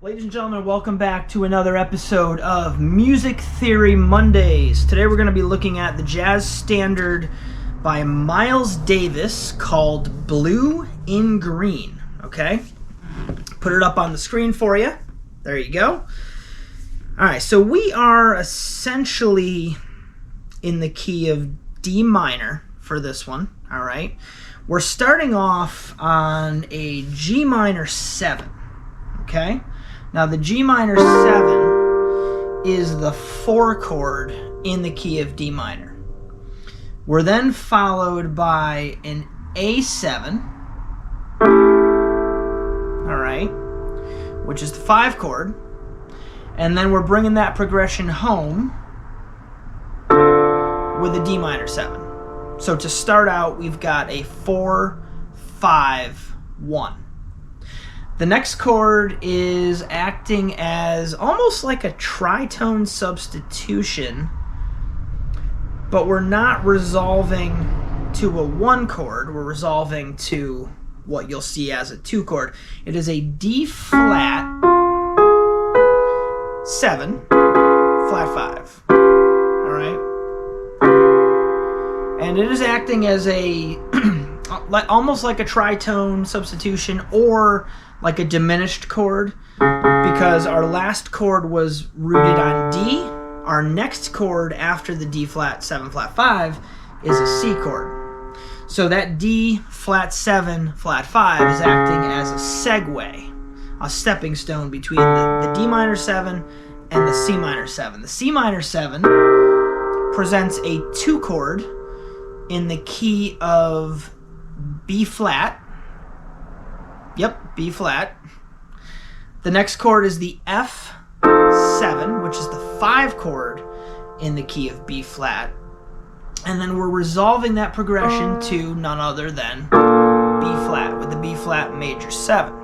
Ladies and gentlemen, welcome back to another episode of Music Theory Mondays. Today we're going to be looking at the jazz standard by Miles Davis called Blue in Green, okay? Put it up on the screen for you. There you go. Alright, so we are essentially in the key of D minor for this one, alright? We're starting off on a G minor 7, okay? Now the G minor 7 is the 4 chord in the key of D minor. We're then followed by an A7, alright, which is the 5 chord, and then we're bringing that progression home with a D minor 7. So to start out, we've got a 4, 5, 1. The next chord is acting as almost like a tritone substitution, but we're not resolving to a 1 chord, we're resolving to what you'll see as a 2 chord. It is a D flat 7, flat 5, alright? And it is acting as a, almost like a tritone substitution or like a diminished chord, because our last chord was rooted on D. Our next chord after the D flat 7 flat 5 is a C chord. So that D flat 7 flat 5 is acting as a segue, a stepping stone between the D minor 7 and the C minor 7. The C minor 7 presents a 2 chord in the key of B flat. Yep, B flat. The next chord is the F7, which is the 5 chord in the key of B flat. And then we're resolving that progression to none other than B flat with the B flat major 7.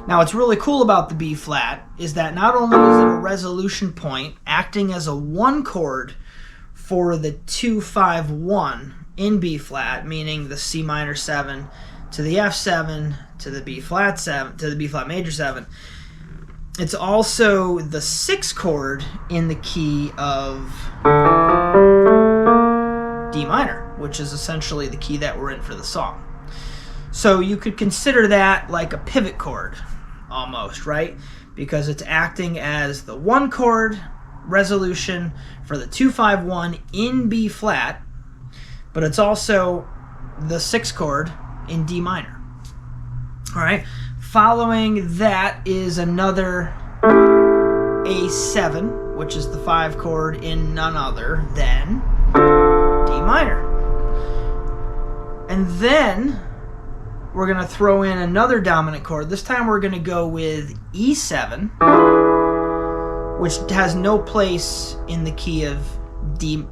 Now what's really cool about the B flat is that not only is it a resolution point acting as a 1 chord for the 2, 5, 1 in B flat, meaning the C minor 7 to the F7 to the B flat 7 to the B flat major 7. It's also the 6 chord in the key of D minor, which is essentially the key that we're in for the song. So you could consider that like a pivot chord almost, right? Because it's acting as the 1 chord resolution for the 2, 5, 1 in B flat, but it's also the 6 chord in D minor. Alright, following that is another A7, which is the 5 chord in none other than D minor. And then we're going to throw in another dominant chord. This time we're going to go with E7, which has no place in the key of D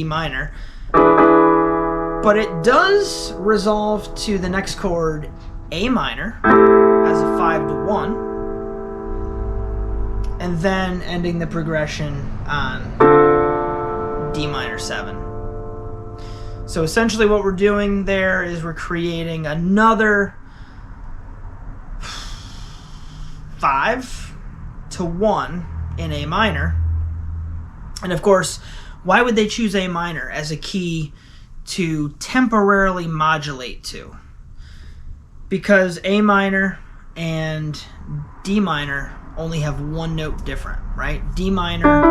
minor. But it does resolve to the next chord, A minor, as a 5 to 1, and then ending the progression on D minor 7. So essentially what we're doing there is we're creating another 5 to 1 in A minor. And of course, why would they choose A minor as a key to temporarily modulate to? Because A minor and D minor only have 1 note different, right? D minor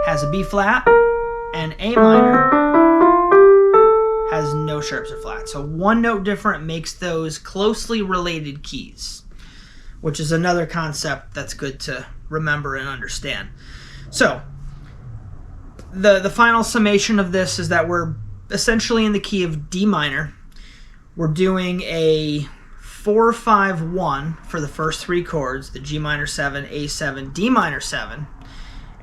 has a B flat, and A minor has no sharps or flats. So 1 note different makes those closely related keys, which is another concept that's good to remember and understand. So the final summation of this is that we're essentially in the key of D minor. We're doing a 4, 5, 1 for the first 3 chords, the G minor 7, A7, D minor 7.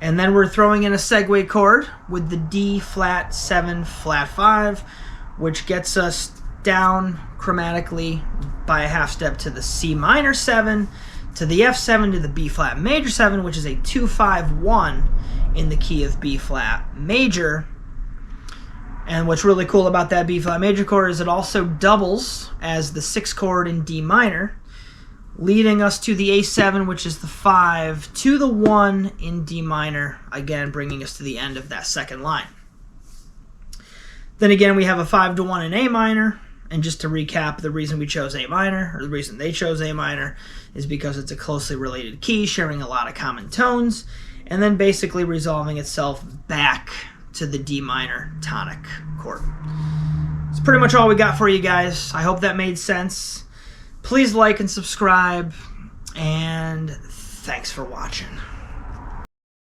And then we're throwing in a segue chord with the D flat 7 flat 5, which gets us down chromatically by a half step to the C minor 7, to the F7, to the B flat major 7, which is a 2, 5, 1 in the key of B flat major. And what's really cool about that B flat major chord is it also doubles as the 6 chord in D minor, leading us to the A7, which is the 5, to the 1 in D minor, again bringing us to the end of that second line. Then again, we have a 5 to 1 in A minor, and just to recap, the reason we chose A minor, or the reason they chose A minor, is because it's a closely related key, sharing a lot of common tones, and then basically resolving itself back to the D minor tonic chord. That's pretty much all we got for you guys. I hope that made sense. Please like and subscribe, and thanks for watching.